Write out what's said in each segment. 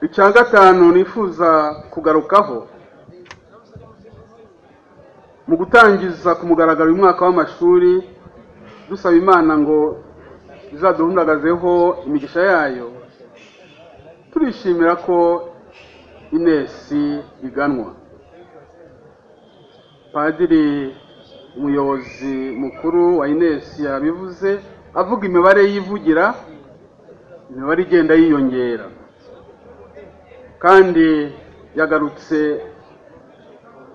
icya gatanu nifuza kugarukaho mu gutangiza ku mugaragaro umwaka w'amashuri dusaba Imana ngo izaduhundagazeho imigisha yayo. Turishimira ko INES iganwa. Padiri umuyobozi mukuru wa INES yabivuze avuga imibare yivugira, imibare igenda yiyongera, kandi yagarutse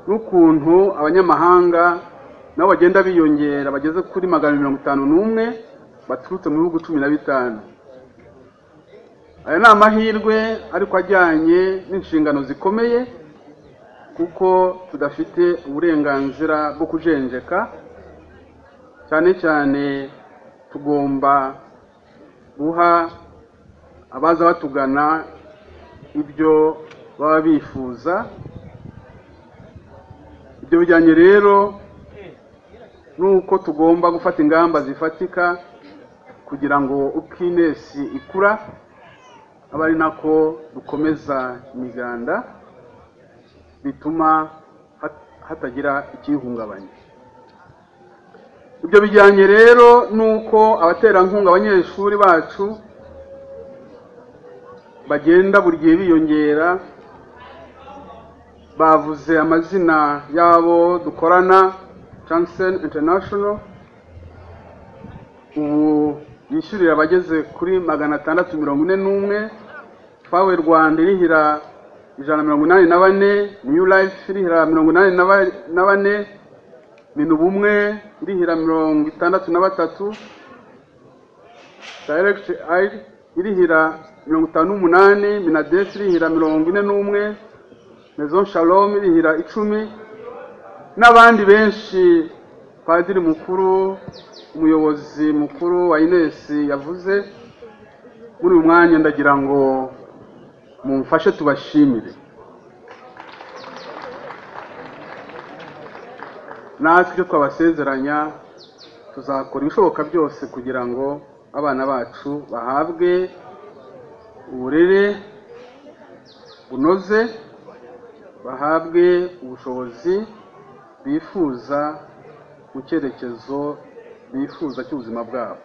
n'ukuntu abanyamahanga nabo bagenda biyongera bageze kuri 151 baturutse mu bihugu 15. Aya ni amahirwe ariko ajyanye n'inshingano zikomeye, kuko tudafite uburenganzira bwo kujenjeka. Cyane cyane tugomba guha abaza batugana ibyo baba bifuza. Ibyo bijyanye rero nuko tugomba gufata ingamba zifatika kugira ngo uko INES ikura aba ari nako dukomeza imiganda bituma hatagira ikihungabanya. Ibyo bijyanye rero nuko abaterankunga abanyeshuri bacu bagenda buri gihe biyongera. Bavuze amazina yabo dukorana, CYANE International ubu yishyurira abageze kuri 641, Fawe Rwanda irihira 184, New Life irihira 84, Minu Bumwe irihira 63, Direct Aid irihira 58, Minades irihira 41, Maison Shalom irihira 10, n'abandi benshi Padiri mukuru umuyobozi mukuru wa INES yavuze. Muri uyu mwanya ndagira ngo mumfashe tubashimire. Natwe icyo twabasezeranya tuzakora ibishoboka byose kugira ngo abana bacu bahabwe uburere bunoze, bahabwe ubushobozi bifuza mu cyerekezo bifuza cy'ubuzima bwabo.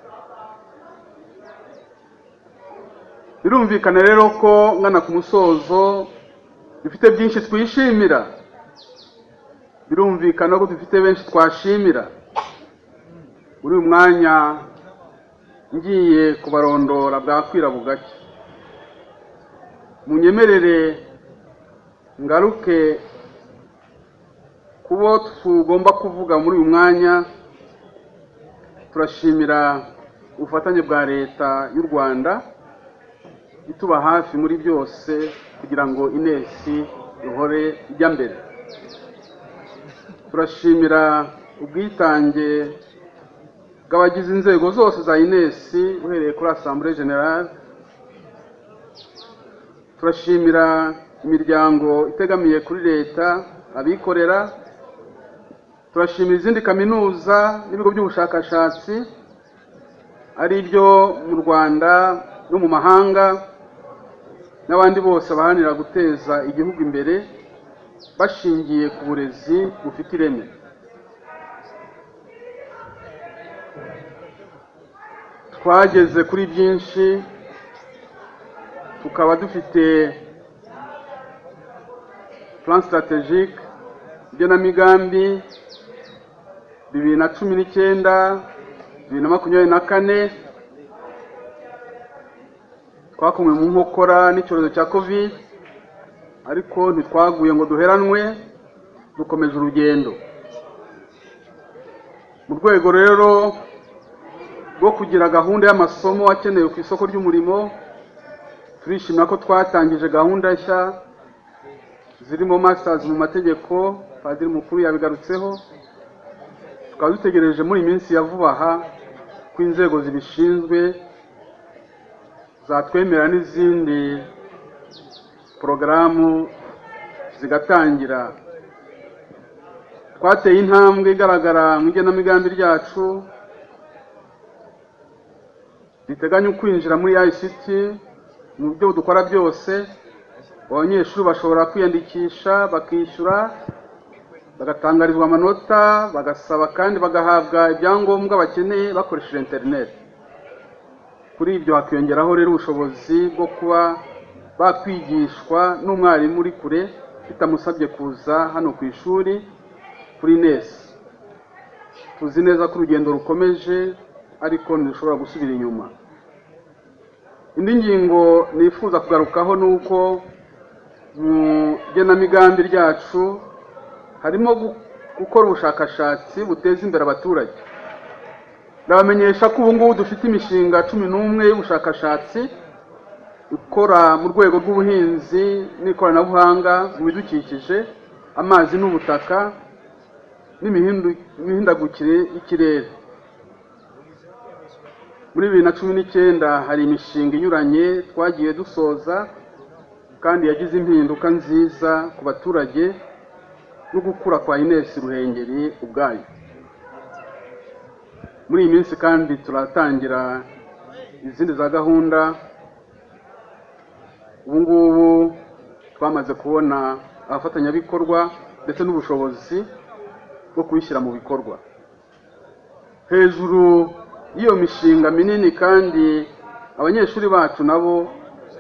Birumvikana rero ko ngana ku musozo dufite byinshi twishimira. Birumvikana ko dufite benshi twashimira. Muri uyu mwanya ngiye kubarondora bwakwira bugake. Munyemerere ngaruke kubo tugomba kuvuga muri uyu mwanya. Turashimira ubufatanye bwa leta y'u Rwanda ituba hafi muri byose kugira ngo INES ihore ijya mbere. Turashimira ubwitange bw'abagize inzego zose za INES uhereye kuri Assemblée Générale. Turashimira imiryango itegamiye kuri leta, abikorera. Turashimira izindi kaminuza n'ibigo by'ubushakashatsi ari byo mu Rwanda no mu mahanga, n'abandi bose bahanira guteza igihugu imbere bashingiye ku burezi bufite ireme. Twageze kuri byinshi, tukaba dufite plan stratégique igenamigambi 2019 2024 twakomwe mu nkokora n'icyorezo cya COVID, ariko ntitwaguye ngo duheranwe, dukomeje urugendo. Mu rwego rero rwo kugira gahunda y'amasomo akenewe ku isoko ry'umurimo, turishimira ko twatangije gahunda nshya zirimo masters mu mategeko. Padiri mukuru yabigarutseho. Tukaba dutegereje muri minsi ya vuba aha ko inzego zibishinzwe zatwemera n'izindi porogaramu zigatangira. Twateye intambwe igaragara mu igenamigambi ryacu riteganya kwinjira muri ICT mu byo dukora byose abanyeshuri bashobora kwiyandikisha bakishyura bagatangarizwa amanota bagasaba kandi bagahabwa ibyangombwa bakeneye bakoresheje internet. Kuri ibyo hakiyongeraho rero ubushobozi bwo kuba bakwigishwa n'umwarimu uri kure bitamusabye kuza hano ku ishuri kuri INES. Tuzi neza ko urugendo rukomeje ariko ntirushobora gusubira inyuma. Indi ngingo nifuza kugarukaho nuko mu genamigambi ryacu harimo gukora ubushakashatsi buteza imbere abaturage. Ndabamenyesha ko ubu ngubu dufite imishinga 11 y'ubushakashatsi ikora mu rwego rw'ubuhinzi n'ikoranabuhanga mu bidukikije, amazi n'ubutaka n'imihindagukire y'ikirere. Muri 2019 hari imishinga inyuranye twagiye dusoza kandi yagize impinduka nziza ku baturage no gukura kwa INES Ruhengeri ubwayo. Muri iyi minsi kandi turatangira izindi za gahunda. Ubu ngubu twamaze kubona abafatanyabikorwa ndetse n'ubushobozi bwo kuyishyira mu bikorwa. Hejuru iyo mishinga minini kandi abanyeshuri bacu nabo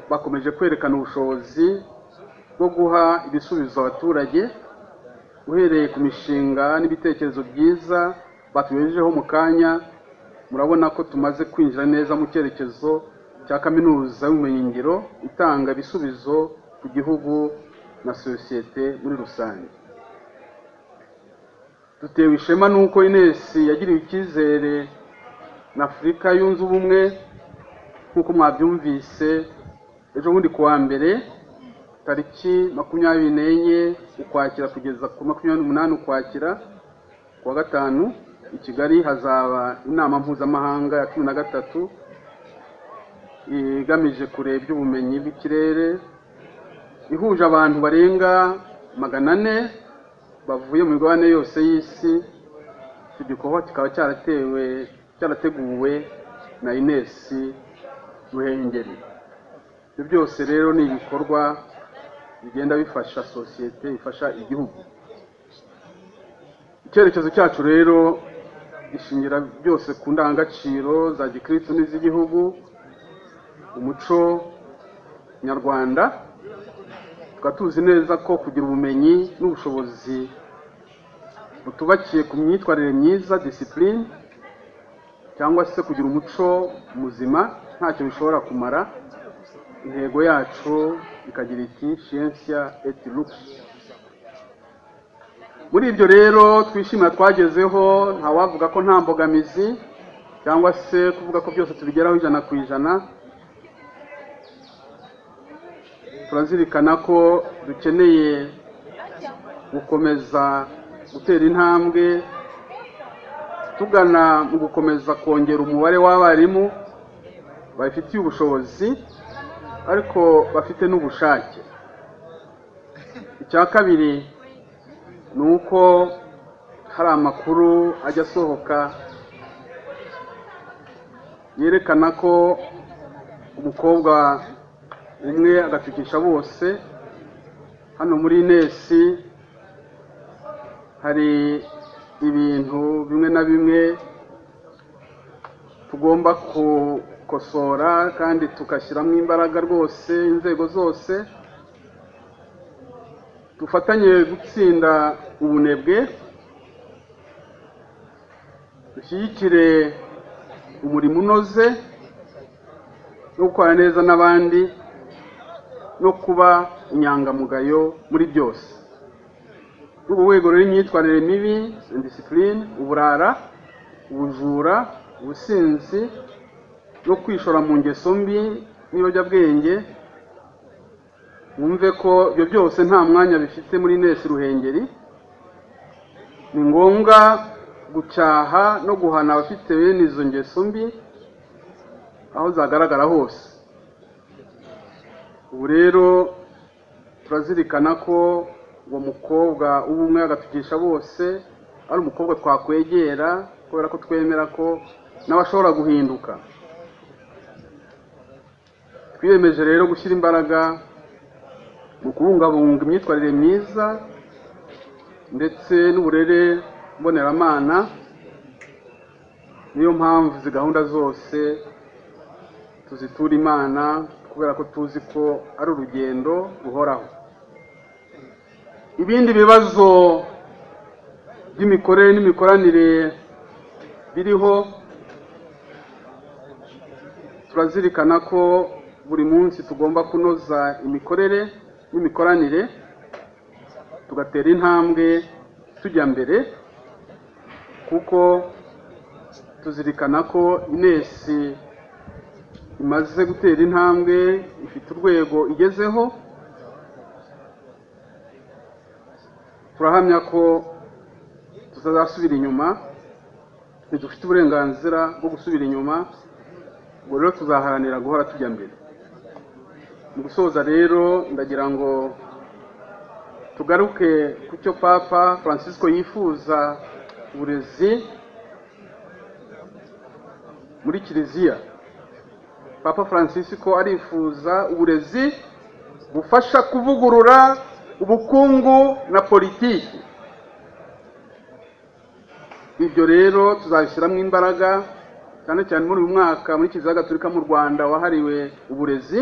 bakomeje kwerekana ubushobozi bwo guha ibisubizo abaturage uhereye ku mishinga n'ibitekerezo byiza batugejejeho mu kanya. Murabona ko tumaze kwinjira neza mu cyerekezo cya kaminuza y'ubumenyingiro itanga ibisubizo ku gihugu na sosiyete muri rusange. Dutewe ishema nuko INES yagiriwe icyizere na Afurika yunze ubumwe nk'uko mwabyumvise ejo bundi kuwa mbere tariki 24 Ukwakira kugeza ku 28 Ukwakira kuwa gatanu i Kigali hazaba inama mpuzamahanga ya 13 igamije kureba iby'ubumenyi bw'ikirere ihuje abantu barenga 400 bavuye mu migabane yose y'isi. Iki gikorwa kikaba cyarateguwe na INES Ruhengeri. Ibyo byose rero ni ibikorwa bigenda bifasha sosiyete, bifasha igihugu. Icyerekezo cyacu rero gishingira byose ku ndangagaciro za gikristo n'iz'igihugu, umuco nyarwanda. Tukaba tuzi neza ko kugira ubumenyi n'ubushobozi butubakiye ku myitwarire myiza, discipline, cyangwa se kugira umuco muzima ntacyo bishobora kumara. Intego yacu ikagira iti scientia et lux. Muri ibyo rero twishimira twagezeho, ntawavuga ko nta mbogamizi cyangwa se kuvuga ko byose tubigeraho 100%. Turazirikana ko dukeneye gukomeza gutera intambwe tugana mu gukomeza kongera umubare w'abarimu babifitiye ubushobozi ariko bafite n'ubushake. Icya kabiri ni uko hari amakuru ajya asohoka yerekana ko umukobwa umwe agatukisha bose. Hano muri INES hari ibintu bimwe na bimwe tugomba gukosora kandi tukashyiramo imbaraga rwose. Inzego zose dufatanye gutsinda ubunebwe, dushyigikire umurimo unoze no gukora neza n'abandi no kuba inyangamugayo muri byose. Urwego rw'imyitwarire mibi, indiscipline, uburara, ubujura, ubusinzi no kwishora mu ngeso mbi n'ibiyobyabwenge, mwumve ko ibyo byose nta mwanya bifite muri INES Ruhengeri. Ni ngombwa gucyaha no guhana abafite bene izo ngeso mbi aho zagaragara hose. Ubu rero turazirikana ko uwo mukobwa ubumwe agatukisha bose ari umukobwa twakwegera kubera ko twemera ko nawe ashobora guhinduka. twiyemeje rero gushyira imbaraga mu kubungabunga imyitwarire myiza ndetse n'uburere mboneramana. Niyo mpamvu izi gahunda zose tuzitura Imana kubera ko tuzi ko ari urugendo ruhoraho. Ibindi bibazo by'imikorere n'imikoranire biriho, turazirikana ko buri munsi tugomba kunoza imikorere n'imikoranire, tugatera intambwe tujya mbere, kuko tuzirikana ko INES imaze gutera intambwe, ifite urwego igezeho. Turahamya ko tutazasubira inyuma, ntidufite uburenganzira bwo gusubira inyuma, ngo rero tuzaharanira guhora tujya mbere. Mu gusoza rero ndagira ngo tugaruke ku cyo Papa Francisco yifuza uburezi muri Kiliziya. Papa Francisco arifuza uburezi bufasha kuvugurura ubukungu na politiki. Ibyo rero tuzabishyiramo imbaraga, cyane cyane muri uyu mwaka muri Kiliziya Gatolika mu Rwanda wahariwe uburezi.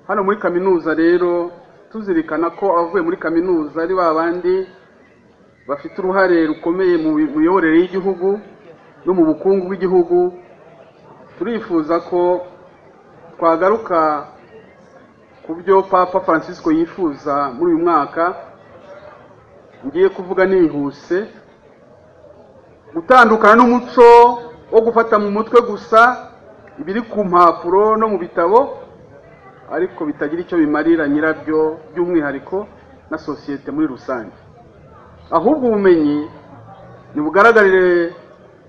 Hano muri kaminuza rero tuzirikana ko abavuye muri kaminuza ari babandi bafite uruhare rukomeye mu miyoborere y'igihugu no mu bukungu bw'igihugu. Turifuza ko twagaruka ku byo Papa Francisco yifuza muri uyu mwaka. Ngiye kuvuga nihuse, gutandukana n'umuco wo gufata mu mutwe gusa ibiri ku mpapuro no mu bitabo, ariko bitagira icyo bimarira nyirabyo by'umwihariko na sosiyete muri rusange. Ahubwo ubumenyi nibugaragarire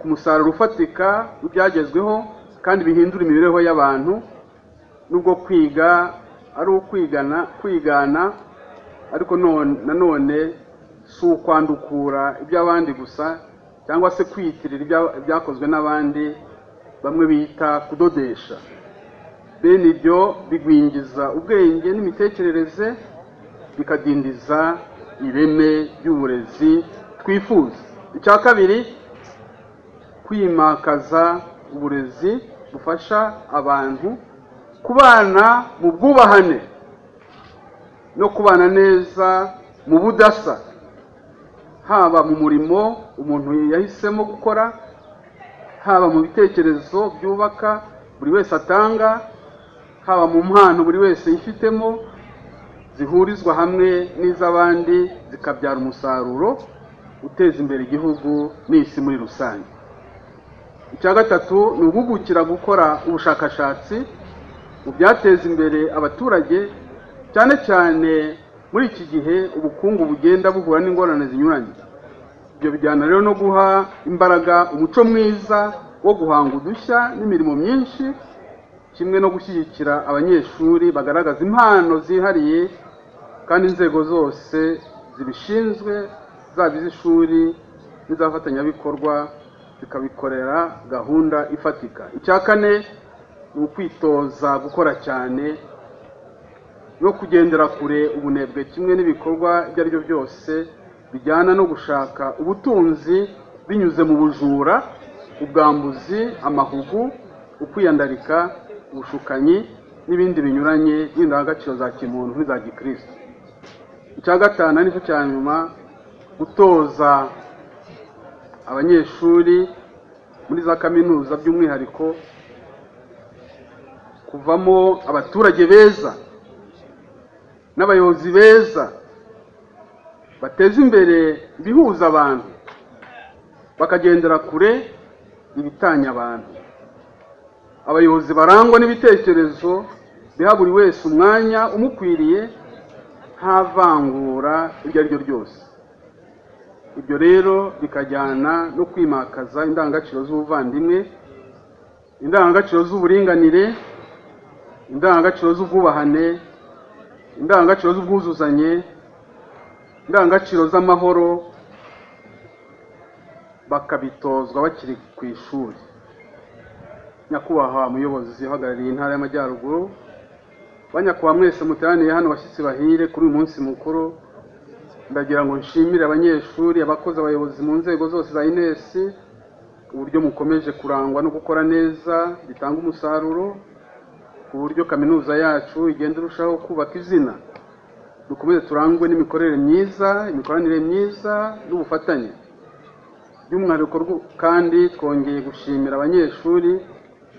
ku musaruro ufatika w'ibyagezweho kandi bihindura imibereho y'abantu. Nubwo kwiga ari kwigana, ariko nanone si ukwandukura iby'abandi gusa cyangwa se kwiyitirira ibyakozwe n'abandi, bamwe bita kudodesha. Bene ibyo bigwingiza ubwenge n'imitekerereze, bikadindiza ireme ry'uburezi twifuza. Icya kabiri, kwimakaza uburezi bufasha abantu kubana mu bwubahane no kubana neza mu budasa, haba mu murimo umuntu yahisemo gukora, haba mu bitekerezo byubaka buri wese atanga, haba mu mpano buri wese yifitemo, zihurizwa hamwe n'iz'abandi zikabyara umusaruro uteza imbere igihugu n'isi muri rusange. Icya gatatu ni ugukira gukora ubushakashatsi mu byateza imbere abaturage, cyane cyane muri iki gihe ubukungu bugenda buhura n'ingorane zinyuranye. Ibyo bijyana rero no guha imbaraga umuco mwiza wo guhanga udushya n'imirimo myinshi, kimwe no gushyigikira abanyeshuri bagaragaza impano zihariye, kandi inzego zose zibishinzwe zaba iz'ishuri n'iz'abafatanyabikorwa zikabikorera gahunda ifatika. Icya kane ni ukwitoza gukora cyane no kugendera kure ubunebwe, kimwe n'ibikorwa ibyo ari byo byose bijyana no gushaka ubutunzi binyuze mu bujura, ubwambuzi, amahugu, ukwiyandarika, ubushukanyi n'ibindi binyuranye n'indangagaciro za kimuntu n'iza gikristo. Icya gatanu nicyo cya nyuma, gutoza abanyeshuri muri za kaminuza by'umwihariko kuvamo abaturage beza n'abayobozi beza bateza imbere ibihuza abantu, bakagendera kure ibitanya abantu. Abayobozi barangwa n'ibitekerezo biha buri wese umwanya umukwiriye, nta vangura iryo ari ryo ryose. Ibyo rero bikajyana no kwimakaza indangagaciro z'ubuvandimwe, indangagaciro z'uburinganire, indangagaciro z'ubwubahane, indangagaciro z'ubwuzuzanye, indangagaciro z'amahoro, bakabitozwa bakiri ku ishuri. nyakubahwa umuyobozi uhagarariye intara y'Amajyaruguru, banyakubahwa mwese muteraniye hano bashyitsi bahire kuri uyu munsi mukuru, ndagira ngo nshimire abanyeshuri, abakozi, abayobozi mu nzego zose za INES uburyo mukomeje kurangwa no gukora neza bitanga umusaruro, uburyo kaminuza yacu igenda irushaho kubaka izina, dukomeze turangwe n'imikorere myiza, imikoranire myiza n'ubufatanye. By'umwihariko kandi twongeye gushimira abanyeshuri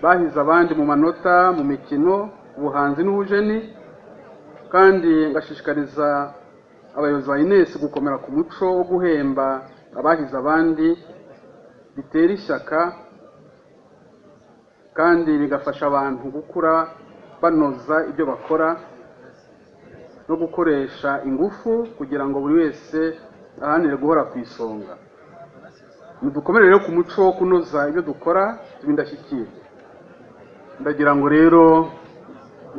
bahize abandi mu manota, mu mikino, ubuhanzi n'ubujeni, kandi ngashishikariza abayobozi ba INES gukomera ku muco wo guhemba abahize abandi, bitera ishyaka kandi bigafasha abantu gukura banoza ibyo bakora no gukoresha ingufu kugira ngo buri wese ahanire guhora ku isonga. Dukomerere rero ku muco wo kunoza ibyo dukora tubindashyikira. Ndagira ngo rero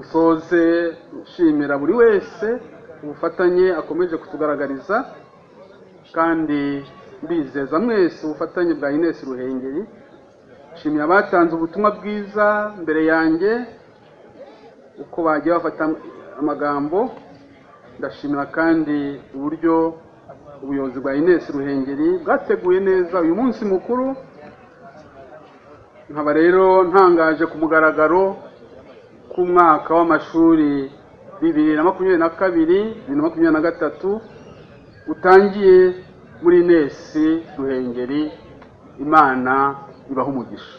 usoze ushimira buri wese ubufatanye akomeje kutugaragariza, kandi mbizeza mwese ubufatanye bwa INES Ruhengeri. Nshimira abatanze ubutumwa bwiza mbere yanjye uko bagiye bafata amagambo. Ndashimira kandi uburyo ubuyobozi bwa INES Ruhengeri bwateguye neza uyu munsi mukuru. Nkaba rero ntangaje ku mugaragaro ku mwaka w'amashuri 2022-2023 utangiye muri INES Ruhengeri. Imana ibaha umugisha.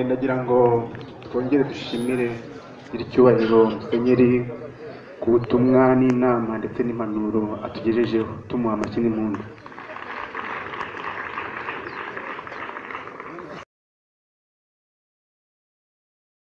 Ndagira ngo twongere dushimire icyubahiro Musenyeri ku butumwa n'inama ndetse n'impanuro atugejejeho, tumuha amashyi n'impundu.